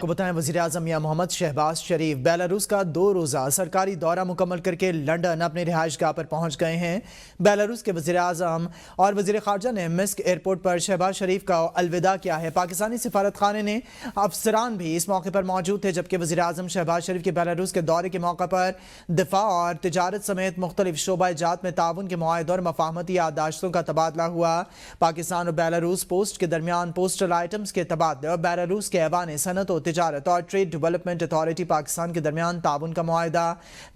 आपको बताएं, वज़ीर-ए-आज़म मियां मोहम्मद शहबाज शरीफ बेलारूस का 2 रोज़ा सरकारी दौरा मुकम्मल करके लंदन अपने रिहाइशगाह पर पहुंच गए हैं। बेलारूस के वज़ीर-ए-आज़म और वज़ीर ख़ारजा ने मिन्स्क एयरपोर्ट पर शहबाज शरीफ का अलविदा किया है। पाकिस्तानी सिफारत खाने ने अफसरान भी इस मौके पर मौजूद थे, जबकि वज़ीर-ए-आज़म शहबाज शरीफ के बेलारूस के दौरे के मौके पर दिफा और तिजारत समेत मुख्तलिफ शोबा-ए-जात में ताउन के मुआहदों और मफाहमती याददाश्तों का तबादला हुआ। पाकिस्तान और बेलारूस पोस्ट के दरमियान पोस्टल आइटम्स के तबादले और बेलारूस के ऐवान सनत और तिजारत और ट्रेड डेवलपमेंट अथॉरिटी पाकिस्तान के दरमियान ताउन का मुआहदा,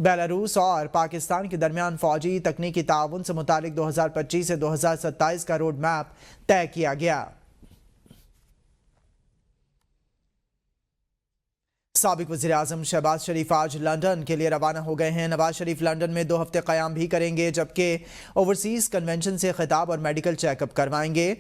बेलारूस और पाकिस्तान के दरमियान फौजी तकनीकी ताउन से मुतालिक 2025 से 2027 का रोड मैप तय किया गया। साबिक वज़ीर-ए-आज़म शहबाज शरीफ आज लंदन के लिए रवाना हो गए हैं। नवाज शरीफ लंदन में 2 हफ्ते क़याम भी करेंगे, जबकि ओवरसीज़ कन्वेंशन से खिताब और मेडिकल चेकअप करवाएंगे।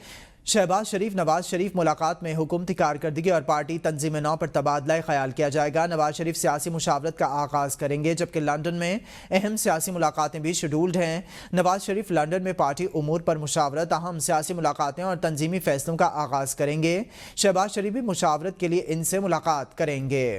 शहबाज शरीफ नवाज शरीफ मुलाकात में हुकूमती कारकर्दगी और पार्टी तंजीम नौ पर तबादला ख्याल किया जाएगा। नवाज शरीफ सियासी मुशावरत का आगाज़ करेंगे, जबकि लंदन में अहम सियासी मुलाकातें भी शेड्यूल्ड हैं। नवाज शरीफ लंदन में पार्टी उमूर पर मुशावरत, अहम सियासी मुलाकातें और तंजीमी फैसलों का आगाज़ करेंगे। शहबाज शरीफ भी मुशावरत के लिए इनसे मुलाकात करेंगे।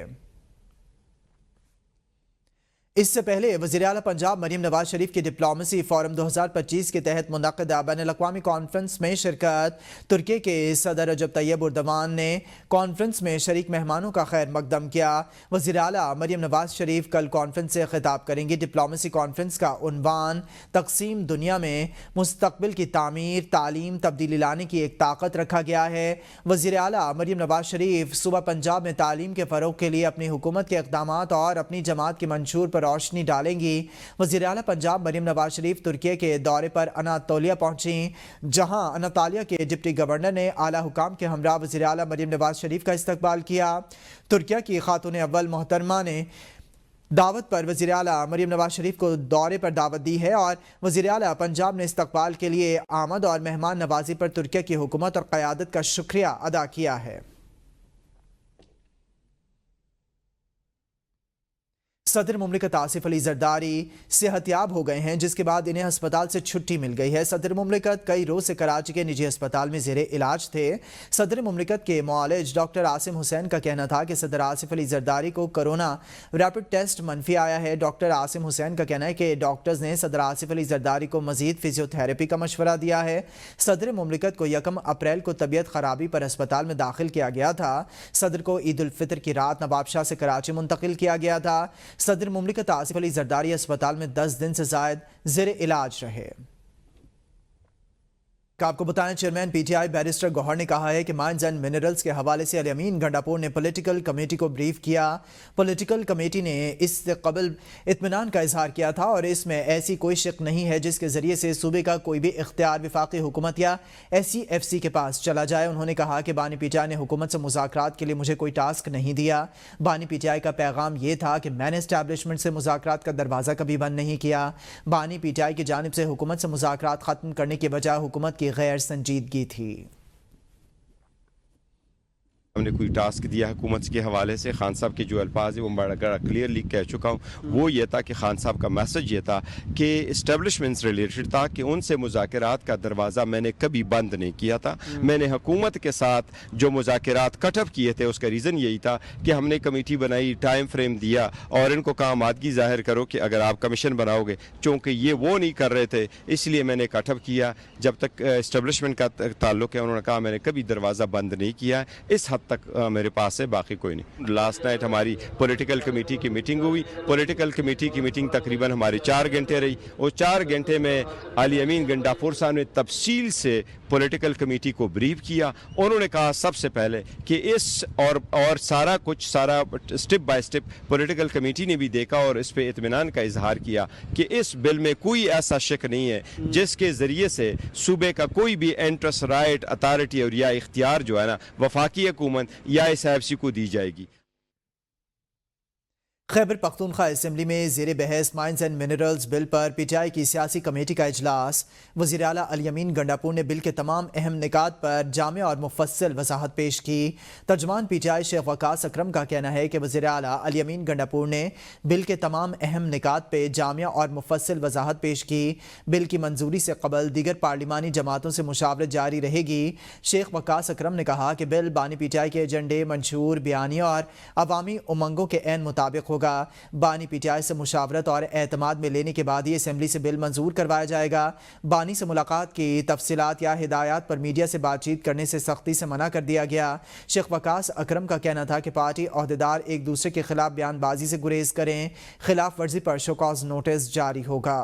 इससे पहले वज़ीर-ए-आला पंजाब मरीम नवाज शरीफ की डिप्लोमेसी फोरम 2025 के तहत मुनक़दा बैनुल-अक़वामी कॉन्फ्रेंस में शिरकत। तुर्की के सदर रजब तैयब एर्दोगान ने कॉन्फ्रेंस में शरीक मेहमानों का खैर मकदम किया। वज़ीर-ए-आला मरीम नवाज शरीफ कल कॉन्फ्रेंस से खिताब करेंगी। डिप्लोमेसी कॉन्फ्रेंस का उन्वान तक़सीम दुनिया में मुस्तक़बिल की तामीर, तालीम, तब्दीली लाने की एक ताकत रखा गया है। वज़ीर-ए-आला मरीम नवाज शरीफ सुबह पंजाब में तालीम के फ़रोग़ के लिए अपनी हुकूमत के इक़दामात और अपनी जमात के मंशूर पर रोशनी डालेंगी। वज़ीर-ए-आला पंजाब मरीम नवाज शरीफ तुर्की के दौरे पर अनातोलिया पहुंची, जहां अनातालिया के डिप्टी गवर्नर ने आला हुकाम के हमरा वज़ीर-ए-आला मरीम नवाज शरीफ का इस्तकबाल किया। तुर्की की खातून अव्वल मोहतरमा ने दावत पर वज़ीर-ए-आला मरीम नवाज शरीफ को दौरे पर दावत दी है और वज़ीर-ए-आला पंजाब ने इस्तकबाल के लिए आमद और मेहमान नवाजी पर तुर्की की हुकूमत और क़यादत का शुक्रिया अदा किया है। सदर मुमलिकत आसिफ अली जरदारी सेहतयाब हो गए हैं, जिसके बाद इन्हें अस्पताल से छुट्टी मिल गई है। सदर मुमलिकत कई रोज से कराची के निजी अस्पताल में ज़ेरे इलाज थे। सदर मुमलिकत के मुआलिज डॉक्टर आसिम हुसैन का कहना था कि सदर आसिफ अली जरदारी को कोरोना रैपिड टेस्ट मनफी आया है। डॉक्टर आसिम हुसैन का कहना है कि डॉक्टर्स ने सदर आसिफ अली जरदारी को मजीद फिजियोथेरेपी का मशवरा दिया है। सदर मुमलिकत को 1 अप्रैल को तबीयत खराबी पर अस्पताल में दाखिल किया गया था। सदर को ईद उल फितर की रात नवाबशाह से कराची मुंतकिल किया गया था। सदर मुमलिकत आसिफ अली जरदारी अस्पताल में 10 दिन से ज़ायद ज़ेरे इलाज रहे। आपको बताएं, चेयरमैन पीटीआई बैरिस्टर गौहर ने कहा है कि माइंस एंड मिनरल्स के हवाले से अल-अमीन गंडापुर ने पॉलिटिकल कमेटी को ब्रीफ किया। पॉलिटिकल कमेटी ने इससे कबल इत्मीनान का इजहार किया था और इसमें ऐसी कोई शक नहीं है जिसके जरिए से सूबे का कोई भी इख्तियार वफाकी हुकूमत या SCFC के पास चला जाए। उन्होंने कहा कि बानी पीटीआई ने हुकूमत से मुज़ाकरात के लिए मुझे कोई टास्क नहीं दिया। बानी पीटीआई का पैगाम ये था कि मैंने एस्टैब्लिशमेंट से मुज़ाकरात का दरवाज़ा कभी बंद नहीं किया। बानी पीटीआई की जानिब से हुकूमत से मुज़ाकरात ख़त्म करने की बजाय हुकूमत की गैर संजीदगी थी। हमने कोई टास्क दिया हुकूमत के हवाले से, खान साहब के जो अल्फाज है वो बड़ा क्लियरली कह चुका हूँ। वो ये था कि खान साहब का मैसेज ये था कि इस्टेब्लिशमेंट्स रिलेटेड था कि उनसे मुज़ाकरात का दरवाज़ा मैंने कभी बंद नहीं किया था। मैंने हुकूमत के साथ जो मुज़ाकरात कटअप किए थे उसका रीज़न यही था कि हमने कमेटी बनाई, टाइम फ्रेम दिया और इनको कहा आमादगी ज़ाहिर करो कि अगर आप कमीशन बनाओगे। चूँकि ये वो नहीं कर रहे थे इसलिए मैंने कटअप किया। जब तक इस्टेब्लिशमेंट का ताल्लुक है उन्होंने कहा मैंने कभी दरवाज़ा बंद नहीं किया। इस हद तक मेरे पास है, बाकी कोई नहीं। लास्ट नाइट हमारी पॉलिटिकल कमेटी की मीटिंग हुई। पॉलिटिकल कमेटी की मीटिंग तकरीबन हमारी 4 घंटे रही। और 4 घंटे में अल-अमीन गंडापुर साहब ने तफसील से पॉलिटिकल कमेटी को ब्रीफ किया। उन्होंने कहा सबसे पहले कि इस और सारा कुछ step by step political committee ने भी देखा और इस पे इत्मीनान का इजहार किया कि इस बिल में कोई ऐसा शक नहीं है जिसके ज़रिए से सूबे का कोई भी इंटरेस्ट, राइट, अथॉरिटी और या इख्तियार जो है ना वफाकी हुकूमत या SCFC को दी जाएगी। खैबर पख्तूनख्वा असम्बली में ज़ेर बहस माइंस एंड मिनरल्स बिल पर पीटीआई की सियासी कमेटी का इजलास। वज़ीर आला अली अमीन गंडापुर ने बिल के तमाम अहम निकात पर जामे और मुफस्सिल वजाहत पेश की। तर्जुमान पीटीआई शेख वकास अकरम का कहना है कि वज़ीर आला अली अमीन गंडापुर ने बिल के तमाम अहम निकात पर जामिया और मुफस्सिल वजाहत पेश की। बिल की मंजूरी से कबल दीगर पार्लिमानी जमातों से मुशावरत जारी रहेगी। शेख वकास अकरम ने कहा कि बिल बानी पीटीआई के एजेंडे, मंशूर, बयानी और अवामी उमंगों के ऐन मुताबिक होगा। बानी पीटीआई से मुशावरत और एतमाद में लेने के बाद ही असेंबली से बिल मंजूर करवाया जाएगा। बानी से मुलाकात की तफसीलात या हिदायत पर मीडिया से बातचीत करने से सख्ती से मना कर दिया गया। शेख वकास अकरम का कहना था कि पार्टी अहदेदार एक दूसरे के खिलाफ बयानबाजी से गुरेज करें, खिलाफ वर्जी पर शोकॉज नोटिस जारी होगा।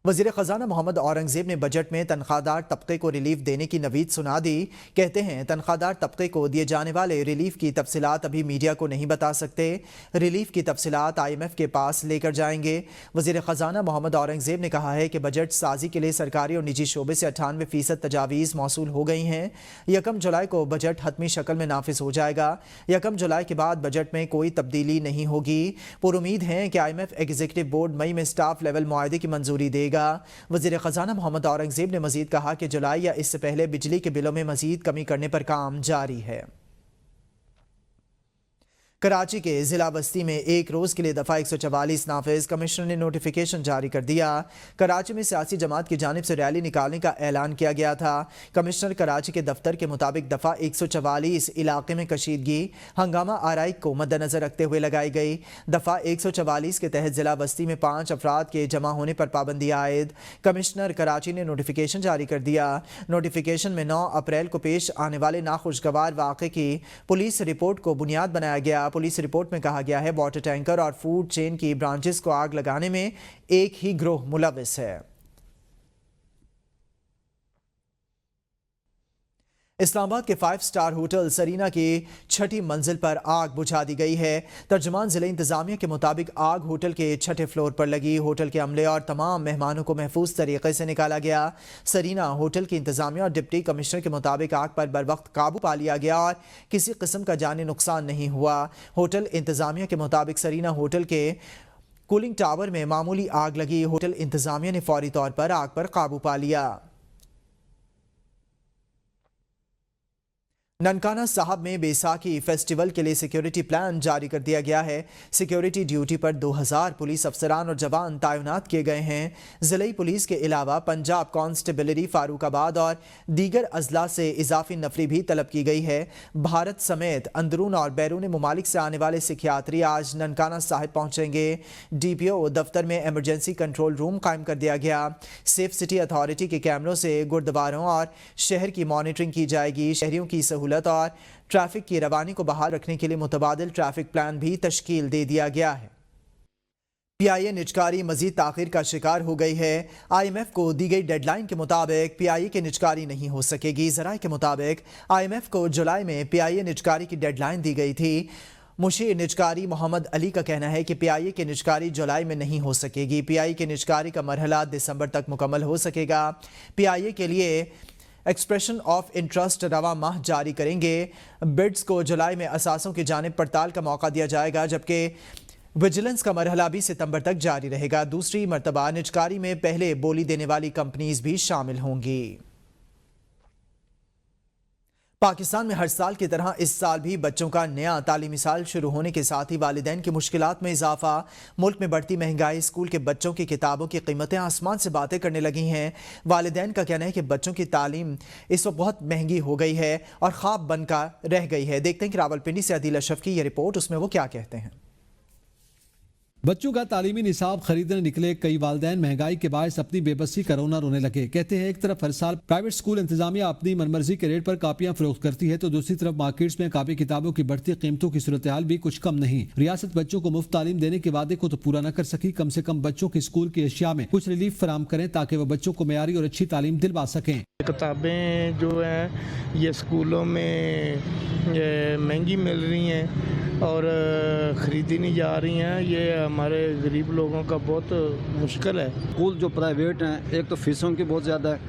वज़ीर ख़जाना मोहम्मद औरंगज़ेब ने बजट में तनख्वाहदार तबके को रिलीफ देने की नवीद सुना दी। कहते हैं तनख्वाहदार तबके को दिए जाने वाले रिलीफ की तफसीलात अभी मीडिया को नहीं बता सकते। रिलीफ की तफसीलात IMF के पास लेकर जाएंगे। वज़ीर ख़जाना मोहम्मद औरंगज़ेब ने कहा है कि बजट साजी के लिए सरकारी और निजी शोबे से 98% तजावीज़ मौसूल हो गई हैं। 1 जुलाई को बजट हतमी शक्ल में नाफिज हो जाएगा। 1 जुलाई के बाद बजट में कोई तब्दीली नहीं होगी। पुरुमीद हैं कि IMF एग्जीक्यूटिव बोर्ड मई में स्टाफ लेवल मुआहदे की मंजूरी देगा। वज़ीर ख़जाना मोहम्मद औरंगज़ेब ने मज़ीद कहा कि जुलाई या इससे पहले बिजली के बिलों में मज़ीद कमी करने पर काम जारी है। कराची के ज़िला बस्ती में एक रोज़ के लिए दफ़ा 144 नाफिज। कमिश्नर ने नोटिफिकेशन जारी कर दिया। कराची में सियासी जमात की जानिब से रैली निकालने का ऐलान किया गया था। कमिश्नर कराची के दफ्तर के मुताबिक दफ़ा 144 इलाके में कशीदगी, हंगामा आराई को मद्देनज़र रखते हुए लगाई गई। दफ़ा 144 के तहत ज़िला बस्ती में 5 अफराद के जमा होने पर पाबंदी आयद। कमिश्नर कराची ने नोटिफिकेशन जारी कर दिया। नोटिफिकेशन में 9 अप्रैल को पेश आने वाले नाखुशगवार वाक़े की पुलिस रिपोर्ट को बुनियाद बनाया गया। पुलिस रिपोर्ट में कहा गया है वाटर टैंकर और फूड चेन की ब्रांचेस को आग लगाने में एक ही गिरोह मुलविस है। इस्लामाबाद के 5 स्टार होटल सरीना की 6ठी मंजिल पर आग बुझा दी गई है। तर्जुमान ज़िला इंतज़ामिया के मुताबिक आग होटल के 6ठे फ्लोर पर लगी। होटल के अमले और तमाम मेहमानों को महफूज तरीके से निकाला गया। सरीना होटल की इंतज़ामिया और डिप्टी कमिश्नर के मुताबिक आग पर बरवक्त काबू पा लिया गया और किसी किस्म का जानी नुकसान नहीं हुआ। होटल इंतज़ामिया के मुताबिक सरीना होटल के कूलिंग टावर में मामूली आग लगी। होटल इंतज़ामिया ने फौरी तौर पर आग पर काबू पा लिया। ननकाना साहब में बैसाखी फेस्टिवल के लिए सिक्योरिटी प्लान जारी कर दिया गया है। सिक्योरिटी ड्यूटी पर 2000 पुलिस अफसरान और जवान तैनात किए गए हैं। ज़िले पुलिस के अलावा पंजाब कांस्टेबलरी, फारूकाबाद और दीगर अजला से इजाफी नफरी भी तलब की गई है। भारत समेत अंदरून और बैरून मुमालिक से आने वाले सिख यात्री आज ननकाना साहिब पहुंचेंगे। DPO दफ्तर में इमरजेंसी कंट्रोल रूम कायम कर दिया गया। सेफ सिटी अथॉरिटी के कैमरों से गुरुद्वारों और शहर की मॉनिटरिंग की जाएगी। शहरियों की सहूलत और ट्रैफिक की रवानी को बहाल रखने के लिए मुतबादिल ट्रैफिक प्लान भी तश्कील दे दिया गया है। PIA निजकारी मजीद ताखिर का शिकार हो गई है। IMF को दी गई डेडलाइन के मुताबिक PIA की निजकारी नहीं हो सकेगी। ज़राए के मुताबिक IMF को जुलाई में PIA निजकारी की डेडलाइन दी गई थी। मुशीर निजकारी मोहम्मद अली का कहना है कि PIA की निजकारी जुलाई में नहीं हो सकेगी। PIA की निजकारी का मरहला दिसंबर तक मुकम्मल हो सकेगा। PIA के लिए एक्सप्रेशन ऑफ इंटरेस्ट रवा माह जारी करेंगे। बिड्स को जुलाई में असासों की जानिब पड़ताल का मौका दिया जाएगा, जबकि विजिलेंस का मरहला भी सितंबर तक जारी रहेगा। दूसरी मरतबा निजकारी में पहले बोली देने वाली कंपनीज भी शामिल होंगी। पाकिस्तान में हर साल की तरह इस साल भी बच्चों का नया तालीमी साल शुरू होने के साथ ही वालिदैन की मुश्किलात में इजाफा, मुल्क में बढ़ती महंगाई, स्कूल के बच्चों की किताबों की कीमतें आसमान से बातें करने लगी हैं। वालिदैन का कहना है कि बच्चों की तालीम इस वक्त बहुत महंगी हो गई है और ख्वाब बनकर रह गई है। देखते हैं कि रावलपिंडी से अदील अशरफ की ये रिपोर्ट, उसमें वो क्या कहते हैं। बच्चों का तालीमी निसाब खरीदने निकले कई वालिदैन महंगाई के बायस अपनी बेबसी का रोने लगे। कहते हैं एक तरफ हर साल प्राइवेट स्कूल इंतजामिया अपनी मनमर्जी के रेट पर कापियां फरोख्त करती है, तो दूसरी तरफ मार्केट्स में कापी किताबों की बढ़ती कीमतों की सूरत हाल भी कुछ कम नहीं। रियासत बच्चों को मुफ्त तालीम देने के वादे को तो पूरा न कर सकी, कम से कम बच्चों की स्कूल की अशिया में कुछ रिलीफ फराम करें ताकि वो बच्चों को मेयारी और अच्छी तालीम दिलवा सकें। किताबें जो हैं ये स्कूलों में महंगी मिल रही हैं और ख़रीदी नहीं जा रही हैं। ये हमारे गरीब लोगों का बहुत मुश्किल है। स्कूल जो प्राइवेट हैं, एक तो फ़ीसों की बहुत ज़्यादा है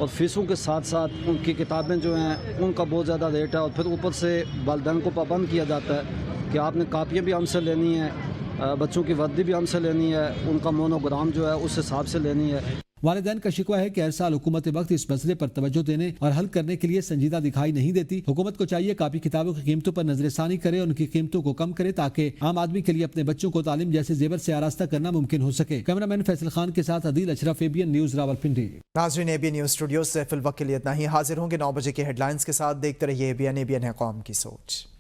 और फ़ीसों के साथ साथ उनकी किताबें जो हैं उनका बहुत ज़्यादा रेट है और फिर ऊपर से वालिदैन को पाबंद किया जाता है کہ آپ نے کاپیاں بھی ہم سے لینی ہیں، بچوں کی وردی بھی ہم سے لینی ہے، ان کا مونوگرام جو ہے اس حساب سے لینی ہے۔ والدین کا شکوہ ہے کہ ہر سال حکومت وقت اس مسئلے پر توجہ دینے اور حل کرنے کے لیے سنجیدہ دکھائی نہیں دیتی۔ حکومت کو چاہیے کاپی کتابوں کی قیمتوں پر نظر ثانی کرے اور ان کی قیمتوں کو کم کرے تاکہ عام آدمی کے لیے اپنے بچوں کو تعلیم جیسے زیور سے آراستہ کرنا ممکن ہو سکے۔ کیمرامین فیصل خان کے ساتھ عدیل اشرف، ABN نیوز راولپنڈی۔ ناظرین ABN نیوز اسٹوڈیو سے فی الوقت کے لیے اتنا ہی، حاضر ہوں گے 9 بجے کے ہیڈ لائنز کے ساتھ۔ دیکھتے رہیے ABN ہے قوم کی سوچ۔